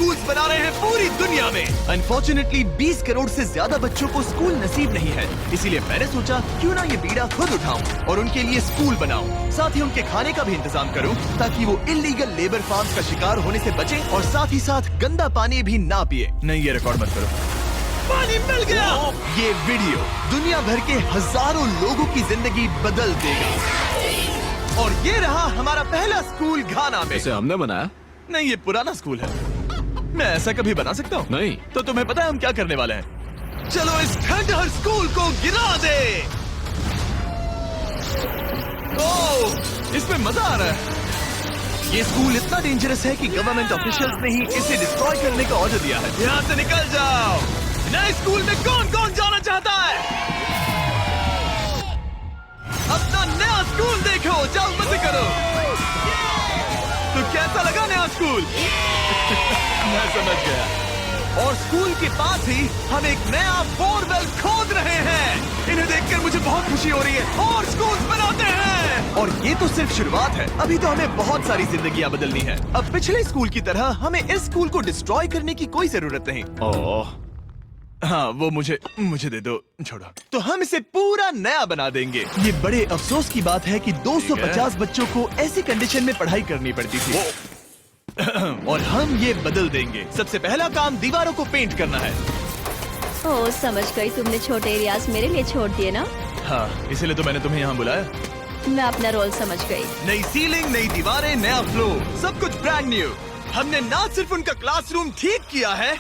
Schools बना रहे हैं पूरी दुनिया में। अनफॉर्चुनेटली 20 करोड़ से ज्यादा बच्चों को स्कूल नसीब नहीं है, इसीलिए मैंने सोचा क्यों ना ये बीड़ा खुद उठाऊं और उनके लिए स्कूल बनाऊं। साथ ही उनके खाने का भी इंतजाम करूं ताकि वो इल्लीगल लेबर फार्म्स का शिकार होने से बचे और साथ ही साथ गंदा पानी भी ना पिए। नहीं, ये रिकॉर्ड मत करो। पानी मिल गया। ये वीडियो दुनिया भर के हजारों लोगों की जिंदगी बदल देगा। और ये रहा हमारा पहला स्कूल घाना में। इसे हमने बनाया? नहीं, ये पुराना स्कूल है। मैं ऐसा कभी बना सकता हूँ? नहीं। तो तुम्हें पता है हम क्या करने वाले हैं? चलो इस खंडहर स्कूल को गिरा दे। ओह, इसमें मजा आ रहा है। ये स्कूल इतना डेंजरस है कि गवर्नमेंट ऑफिशियल्स ने ही इसे डिस्ट्रॉय करने का ऑर्डर दिया है। यहाँ से निकल जाओ। नए स्कूल में कौन कौन जाना चाहता है? अपना नया स्कूल देखो, जाओ मजे करो। तो कैसा लगा नया स्कूल? मैं समझ गया। और स्कूल के पास ही हम एक नया बोरवेल खोद रहे हैं। इन्हें देखकर मुझे बहुत खुशी हो रही है। और स्कूल बनाते हैं। और ये तो सिर्फ शुरुआत है, अभी तो हमें बहुत सारी जिंदगियां बदलनी है। अब पिछले स्कूल की तरह हमें इस स्कूल को डिस्ट्रॉय करने की कोई जरूरत नहीं। ओह, हाँ, वो मुझे दे दो, छोड़ो। तो हम इसे पूरा नया बना देंगे। ये बड़े अफसोस की बात है कि 250 बच्चों को ऐसी कंडीशन में पढ़ाई करनी पड़ती थी। और हम ये बदल देंगे। सबसे पहला काम दीवारों को पेंट करना है। ओह, समझ गई। तुमने छोटे एरियाज मेरे लिए छोड़ दिए ना? हाँ, इसीलिए तो मैंने तुम्हें यहाँ बुलाया। मैं अपना रोल समझ गई। नई सीलिंग, नई दीवारें, नया फ्लोर, सब कुछ ब्रांड न्यू। हमने ना सिर्फ उनका क्लासरूम ठीक किया है,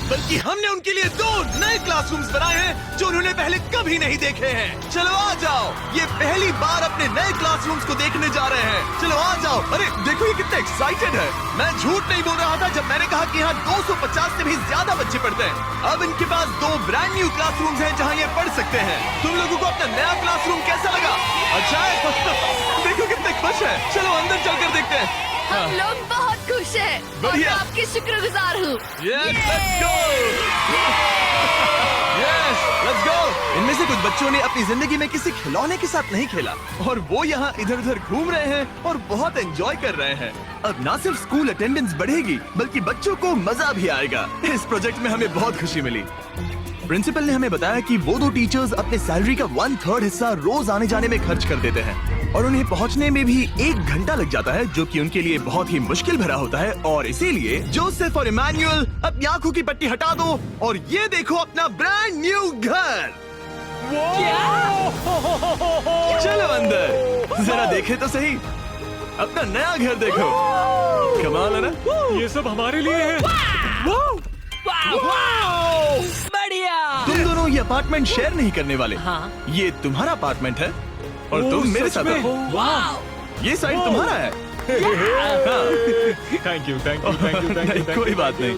बल्कि हमने उनके लिए 2 नए क्लासरूम्स बनाए हैं जो उन्होंने पहले कभी नहीं देखे हैं। चलो आ जाओ, ये पहली बार अपने नए क्लासरूम्स को देखने जा रहे हैं। चलो आ जाओ। अरे देखो, ये कितने एक्साइटेड है। मैं झूठ नहीं बोल रहा था जब मैंने कहा कि यहाँ 250 से भी ज्यादा बच्चे पढ़ते हैं। अब इनके पास 2 ब्रांड न्यू क्लासरूम्स हैं जहाँ ये पढ़ सकते हैं। तुम लोगों को अपना नया क्लासरूम कैसा लगा? अच्छा है। देखो कितने खुश है। चलो अंदर चलकर देखते हैं। हम लोग बहुत खुश हैं। बढ़िया। मैं आपकी शुक्रगुजार हूँ। Yes, let's go! Yes, let's go! इनमें से कुछ बच्चों ने अपनी जिंदगी में किसी खिलौने के साथ नहीं खेला और वो यहाँ इधर उधर घूम रहे हैं और बहुत एंजॉय कर रहे हैं। अब ना सिर्फ स्कूल अटेंडेंस बढ़ेगी बल्कि बच्चों को मजा भी आएगा। इस प्रोजेक्ट में हमें बहुत खुशी मिली। प्रिंसिपल ने हमें बताया कि वो 2 टीचर्स अपने सैलरी का 1/3 हिस्सा रोज आने जाने में खर्च कर देते हैं और उन्हें पहुंचने में भी 1 घंटा लग जाता है, जो कि उनके लिए बहुत ही मुश्किल भरा होता है। और इसीलिए जोसेफ और इमैनुअल अपनी आंखों की पट्टी हटा दो और ये देखो अपना ब्रांड न्यू घर। चलो अंदर जरा देखे तो सही, अपना नया घर देखो। कमाल है ना? ये सब हमारे लिए है। बढ़िया। तुम दोनों ये अपार्टमेंट शेयर नहीं करने वाले। हाँ। ये तुम्हारा अपार्टमेंट है और तुम मेरे साथ हो। ये साइड तुम्हारा है। Thank you. नहीं, कोई बात नहीं।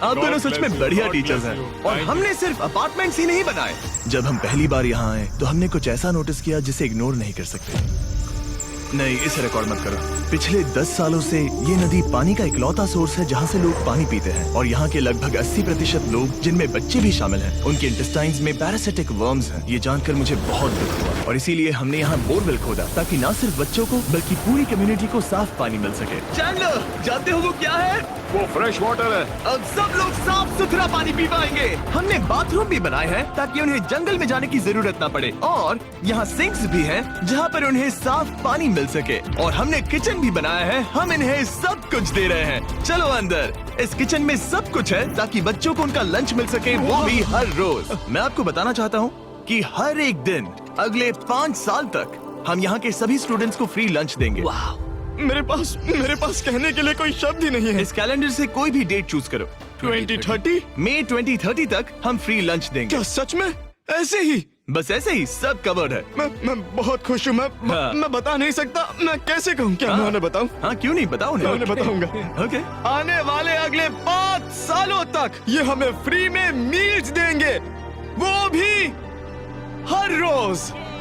आप दोनों सच में बढ़िया टीचर्स हैं। और हमने सिर्फ अपार्टमेंट्स ही नहीं बनाए। जब हम पहली बार यहाँ आए तो हमने कुछ ऐसा नोटिस किया जिसे इग्नोर नहीं कर सकते। नहीं, इसे रिकॉर्ड मत करो। पिछले 10 सालों से ये नदी पानी का इकलौता सोर्स है जहाँ से लोग पानी पीते हैं और यहाँ के लगभग 80% लोग, जिनमें बच्चे भी शामिल हैं, उनके इंटेस्टाइन्स में पैरासिटिक वर्म्स हैं। ये जानकर मुझे बहुत दुख हुआ और इसीलिए हमने यहाँ बोरवेल खोदा ताकि न सिर्फ बच्चों को बल्कि पूरी कम्युनिटी को साफ पानी मिल सके। चैंडलर, जानते हो वो क्या है? वो फ्रेश वाटर है। अब सब लोग साफ सुथरा पानी पी पाएंगे। हमने बाथरूम भी बनाए हैं ताकि उन्हें जंगल में जाने की जरूरत न पड़े और यहाँ सिंक्स भी हैं जहाँ पर उन्हें साफ पानी मिल सके। और हमने किचन भी बनाया है। हम इन्हें सब कुछ दे रहे हैं। चलो अंदर। इस किचन में सब कुछ है ताकि बच्चों को उनका लंच मिल सके, वो भी हर रोज। मैं आपको बताना चाहता हूँ कि हर एक दिन अगले 5 साल तक हम यहाँ के सभी स्टूडेंट्स को फ्री लंच देंगे। मेरे पास कहने के लिए कोई शब्द ही नहीं है। इस कैलेंडर से कोई भी डेट चूज करो। 2030? मई 2030 तक हम फ्री लंच देंगे। क्या सच में? ऐसे ही? बस ऐसे ही, सब कवर्ड है। मैं बहुत खुश हूँ। मैं बता नहीं सकता। मैं कैसे कहूँ? क्या मैं उन्हें बताऊँ? हाँ, क्यों नहीं, बताओ मैं उन्हें बताऊंगा। ओके। आने वाले अगले 5 सालों तक ये हमें फ्री में मील्स देंगे, वो भी हर रोज।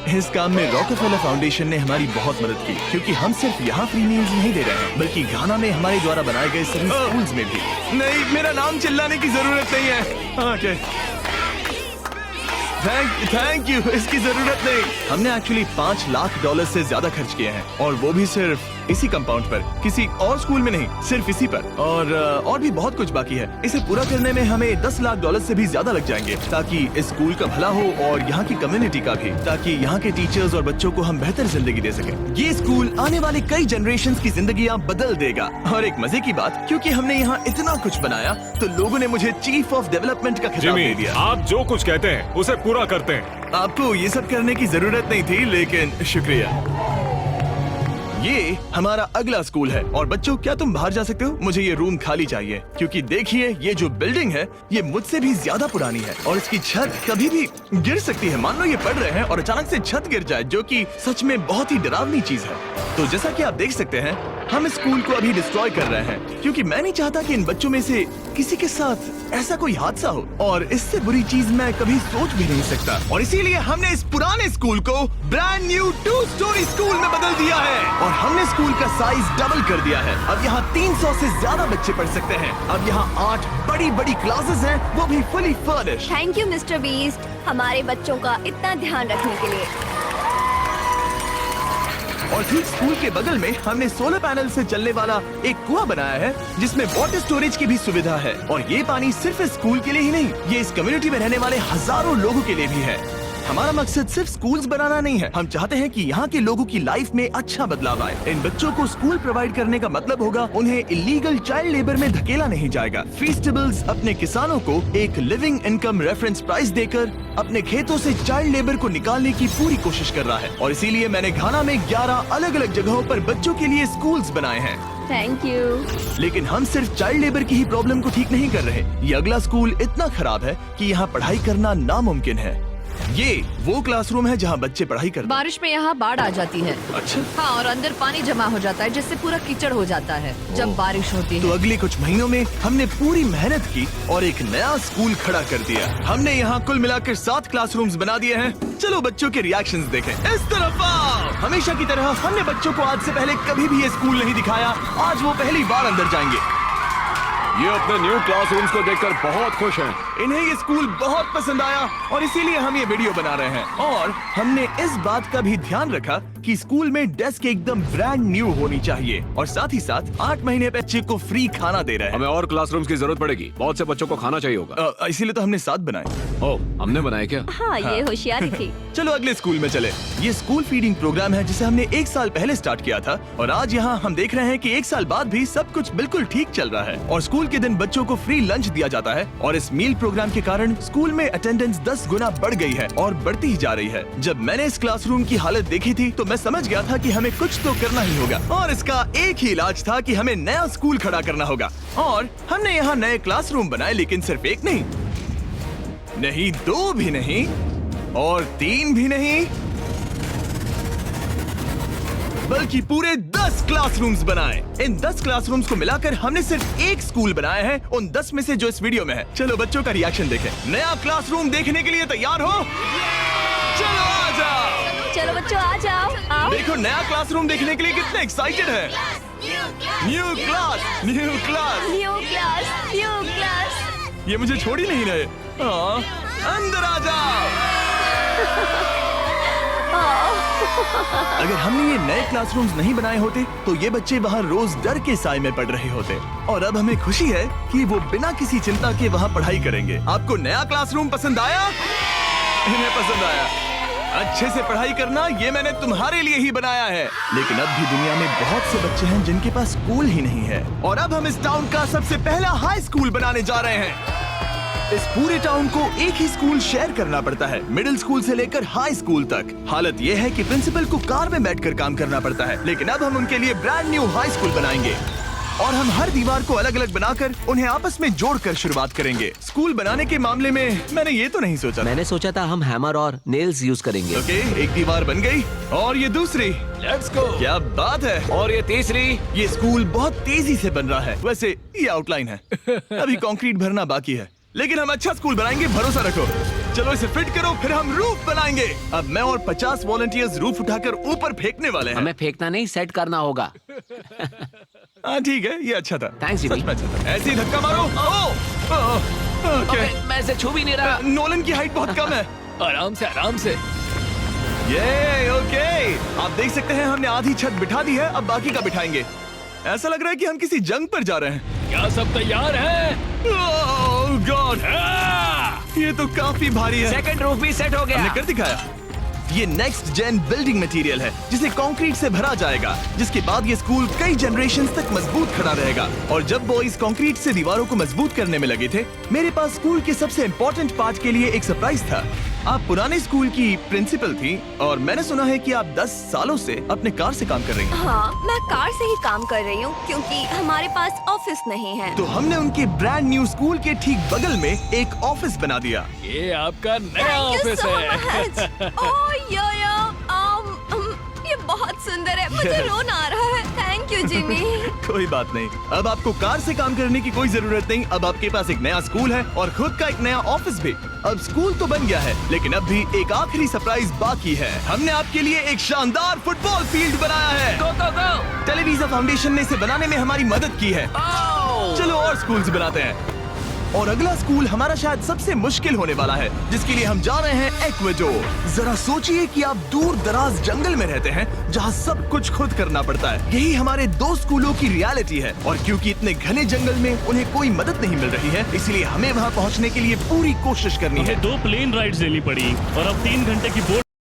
इस काम में रॉकफेलर फाउंडेशन ने हमारी बहुत मदद की क्योंकि हम सिर्फ यहाँ फ्री मील्स नहीं दे रहे हैं बल्कि घाना में हमारे द्वारा बनाए गए सभी स्कूल्स में भी। नहीं, मेरा नाम चिल्लाने की जरूरत नहीं है। ओके, थैंक यू, इसकी जरूरत नहीं। हमने एक्चुअली $5 लाख से ज्यादा खर्च किए हैं और वो भी सिर्फ इसी कंपाउंड पर, किसी और स्कूल में नहीं, सिर्फ इसी पर। और भी बहुत कुछ बाकी है। इसे पूरा करने में हमें $10 लाख से भी ज्यादा लग जाएंगे, ताकि इस स्कूल का भला हो और यहाँ की कम्युनिटी का भी, ताकि यहाँ के टीचर्स और बच्चों को हम बेहतर जिंदगी दे सकें। ये स्कूल आने वाली कई जनरेशंस की जिंदगियाँ बदल देगा। और एक मजे की बात, क्योंकि हमने यहाँ इतना कुछ बनाया, तो लोगों ने मुझे चीफ ऑफ डेवलपमेंट का खिताब दे जिमी, दिया। आप जो कुछ कहते हैं उसे पूरा करते हैं। आपको ये सब करने की जरूरत नहीं थी, लेकिन शुक्रिया। ये हमारा अगला स्कूल है। और बच्चों, क्या तुम बाहर जा सकते हो? मुझे ये रूम खाली चाहिए, क्योंकि देखिए ये जो बिल्डिंग है ये मुझसे भी ज्यादा पुरानी है और इसकी छत कभी भी गिर सकती है। मान लो ये पढ़ रहे हैं और अचानक से छत गिर जाए, जो कि सच में बहुत ही डरावनी चीज है। तो जैसा कि आप देख सकते हैं, हम इस स्कूल को अभी डिस्ट्रॉय कर रहे हैं, क्योंकि मैं नहीं चाहता कि इन बच्चों में से किसी के साथ ऐसा कोई हादसा हो, और इससे बुरी चीज मैं कभी सोच भी नहीं सकता। और इसीलिए हमने इस पुराने स्कूल को ब्रांड न्यू 2 स्टोरी स्कूल में बदल दिया है, और हमने स्कूल का साइज डबल कर दिया है। अब यहाँ 300 से ज्यादा बच्चे पढ़ सकते हैं। अब यहाँ 8 बड़ी बड़ी क्लासेस हैं, वो भी fully furnished. Thank you mister beast, हमारे बच्चों का इतना ध्यान रखने के लिए। और ठीक स्कूल के बगल में हमने सोलर पैनल से चलने वाला एक कुआं बनाया है, जिसमें वाटर स्टोरेज की भी सुविधा है। और ये पानी सिर्फ इस स्कूल के लिए ही नहीं, ये इस कम्युनिटी में रहने वाले हजारों लोगों के लिए भी है। हमारा मकसद सिर्फ स्कूल्स बनाना नहीं है, हम चाहते हैं कि यहाँ के लोगों की लाइफ में अच्छा बदलाव आए। इन बच्चों को स्कूल प्रोवाइड करने का मतलब होगा उन्हें इलीगल चाइल्ड लेबर में धकेला नहीं जाएगा। फीस्टेबल्स अपने किसानों को एक लिविंग इनकम रेफरेंस प्राइस देकर अपने खेतों से चाइल्ड लेबर को निकालने की पूरी कोशिश कर रहा है। और इसीलिए मैंने घाना में 11 अलग अलग जगहों पर बच्चों के लिए स्कूल्स बनाए हैं। Thank you. लेकिन हम सिर्फ चाइल्ड लेबर की ही प्रॉब्लम को ठीक नहीं कर रहे। ये अगला स्कूल इतना खराब है कि यहाँ पढ़ाई करना नामुमकिन है। ये वो क्लासरूम है जहाँ बच्चे पढ़ाई करते हैं। बारिश में यहाँ बाढ़ आ जाती है। अच्छा, हाँ, और अंदर पानी जमा हो जाता है, जिससे पूरा कीचड़ हो जाता है जब बारिश होती तो है। अगले कुछ महीनों में हमने पूरी मेहनत की और एक नया स्कूल खड़ा कर दिया। हमने यहाँ कुल मिलाकर 7 क्लासरूम्स बना दिए हैं। चलो बच्चों के रिएक्शंस देखें। इस तरफ आओ। हमेशा की तरह हमने बच्चों को आज से पहले कभी भी ये स्कूल नहीं दिखाया। आज वो पहली बार अंदर जाएंगे। ये अपने न्यू क्लासरूम्स को देखकर बहुत खुश हैं। इन्हें ये स्कूल बहुत पसंद आया और इसीलिए हम ये वीडियो बना रहे हैं। और हमने इस बात का भी ध्यान रखा कि स्कूल में डेस्क एकदम ब्रांड न्यू होनी चाहिए, और साथ ही साथ 8 महीने पे बच्चे को फ्री खाना दे रहे हैं। हमें और क्लासरूम्स की जरूरत पड़ेगी, बहुत से बच्चों को खाना चाहिए होगा। इसीलिए तो हमने 7 बनाए। ओह, हमने बनाए क्या? हाँ, ये होशियारी थी। चलो अगले स्कूल में चले। ये स्कूल फीडिंग प्रोग्राम है जिसे हमने 1 साल पहले स्टार्ट किया था, और आज यहाँ हम देख रहे हैं कि 1 साल बाद भी सब कुछ बिल्कुल ठीक चल रहा है। और स्कूल के दिन बच्चों को फ्री लंच दिया जाता है, और इस मील प्रोग्राम के कारण स्कूल में अटेंडेंस 10 गुना बढ़ गई है और बढ़ती ही जा रही है। जब मैंने इस क्लासरूम की हालत देखी थी तो मैं समझ गया था कि हमें कुछ तो करना ही होगा, और इसका एक ही इलाज था कि हमें नया स्कूल खड़ा करना होगा। और हमने यहाँ नए क्लासरूम बनाए, लेकिन सिर्फ एक नहीं, 2 भी नहीं, और 3 भी नहीं, बल्कि पूरे 10 क्लासरूम्स बनाए। इन 10 क्लासरूम्स को मिलाकर हमने सिर्फ एक स्कूल बनाया है, उन 10 में से जो इस वीडियो में है। चलो बच्चों का रिएक्शन देखें। नया क्लासरूम देखने के लिए तैयार हो? चलो आ जाओ। चलो बच्चों आ जाओ, आओ। देखो नया क्लासरूम देखने के लिए कितने एक्साइटेड है। New class, new class. New class, new class. ये मुझे छोड़ ही नहीं रहे। हाँ, अंदर आ जाओ। अगर हमने ये नए क्लासरूम्स नहीं बनाए होते तो ये बच्चे वहाँ रोज डर के साए में पढ़ रहे होते, और अब हमें खुशी है कि वो बिना किसी चिंता के वहाँ पढ़ाई करेंगे। आपको नया क्लासरूम पसंद आया? इन्हें पसंद आया। अच्छे से पढ़ाई करना ये मैंने तुम्हारे लिए ही बनाया है। लेकिन अब भी दुनिया में बहुत से बच्चे हैं जिनके पास स्कूल ही नहीं है, और अब हम इस टाउन का सबसे पहला हाई स्कूल बनाने जा रहे हैं। इस पूरे टाउन को एक ही स्कूल शेयर करना पड़ता है, मिडिल स्कूल से लेकर हाई स्कूल तक। हालत ये है कि प्रिंसिपल को कार में बैठकर काम करना पड़ता है, लेकिन अब हम उनके लिए ब्रांड न्यू हाई स्कूल बनाएंगे, और हम हर दीवार को अलग अलग बनाकर उन्हें आपस में जोड़कर शुरुआत करेंगे। स्कूल बनाने के मामले में मैंने ये तो नहीं सोचा। मैंने सोचा था हम हैमर और नेल्स यूज करेंगे। ओके, एक दीवार बन गई, और ये दूसरी। Let's go. क्या बात है। और ये तीसरी। ये स्कूल बहुत तेजी से बन रहा है। वैसे ये आउटलाइन है, अभी कंक्रीट भरना बाकी है, लेकिन हम अच्छा स्कूल बनाएंगे, भरोसा रखो। चलो इसे फिट करो, फिर हम रूफ बनाएंगे। अब मैं और 50 वॉलंटियर्स रूफ उठाकर ऊपर फेंकने वाले हैं। हमें फेंकना नहीं, सेट करना होगा। हाँ ठीक है, ये अच्छा था। Thanks, सच Jimmy. में अच्छा था। ऐसे ही धक्का मारो। ओके, मैं इसे छू भी नहीं रहा। नोलन की हाइट बहुत कम है। आराम से आराम से। ये ओके, आप देख सकते हैं हमने आधी छत बिठा दी है, अब बाकी का बिठाएंगे। ऐसा लग रहा है कि हम किसी जंग पर जा रहे हैं। क्या सब तैयार है? ओह गॉड, ये तो काफी भारी है। सेकंड रूफ भी सेट हो गया। हमने कर दिखाया। ये नेक्स्ट जेन बिल्डिंग मटेरियल है जिसे कंक्रीट से भरा जाएगा, जिसके बाद ये स्कूल कई जनरेशंस तक मजबूत खड़ा रहेगा। और जब बॉयज कंक्रीट से दीवारों को मजबूत करने में लगे थे, मेरे पास स्कूल के सबसे इम्पोर्टेंट पार्ट के लिए एक सरप्राइज था। आप पुराने स्कूल की प्रिंसिपल थी और मैंने सुना है कि आप 10 सालों से अपने कार से काम कर रही हैं। हाँ, मैं कार से ही काम कर रही हूँ क्योंकि हमारे पास ऑफिस नहीं है। तो हमने उनके ब्रांड न्यू स्कूल के ठीक बगल में एक ऑफिस बना दिया। ये आपका नया Thank you ऑफिस so है। much. Oh, ये बहुत सुंदर है, मुझे रोना आ रहा है। Thank you Jimmy. कोई बात नहीं, अब आपको कार से काम करने की कोई जरूरत नहीं। अब आपके पास एक नया स्कूल है और खुद का एक नया ऑफिस भी। अब स्कूल तो बन गया है, लेकिन अब भी एक आखिरी सरप्राइज बाकी है। हमने आपके लिए एक शानदार फुटबॉल फील्ड बनाया है। गो गो गो। टेलीविजन फाउंडेशन ने इसे बनाने में हमारी मदद की है। चलो और स्कूल्स बनाते हैं। और अगला स्कूल हमारा शायद सबसे मुश्किल होने वाला है, जिसके लिए हम जा रहे हैं एक्वाडोर। जरा सोचिए कि आप दूर दराज जंगल में रहते हैं जहां सब कुछ खुद करना पड़ता है। यही हमारे 2 स्कूलों की रियलिटी है। और क्योंकि इतने घने जंगल में उन्हें कोई मदद नहीं मिल रही है, इसलिए हमें वहां पहुंचने के लिए पूरी कोशिश करनी है। हमें 2 प्लेन राइड्स लेनी पड़ी और अब 3 घंटे की बोट